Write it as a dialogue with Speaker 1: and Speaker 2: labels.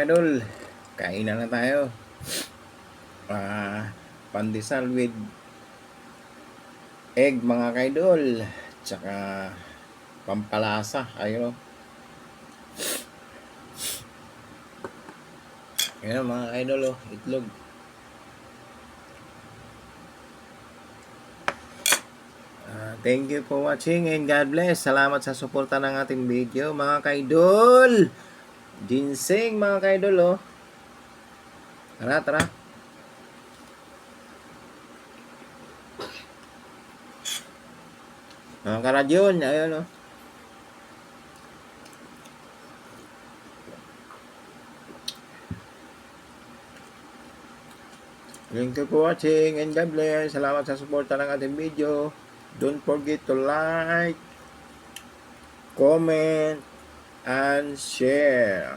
Speaker 1: idol, kainan na tayo. Pandesal with egg mga kaidol. Tsaka pampalasa. Ayun o. Ayun mga kaidol o. Itlog. Thank you for watching and God bless. Salamat sa suporta ng ating video mga kaidol. Ginseng mga kaidol o. Tara. Mga karadyon, ayun o. Thank you for watching and God bless. Salamat sa suporta ng ating video. Don't forget to like, comment, and share.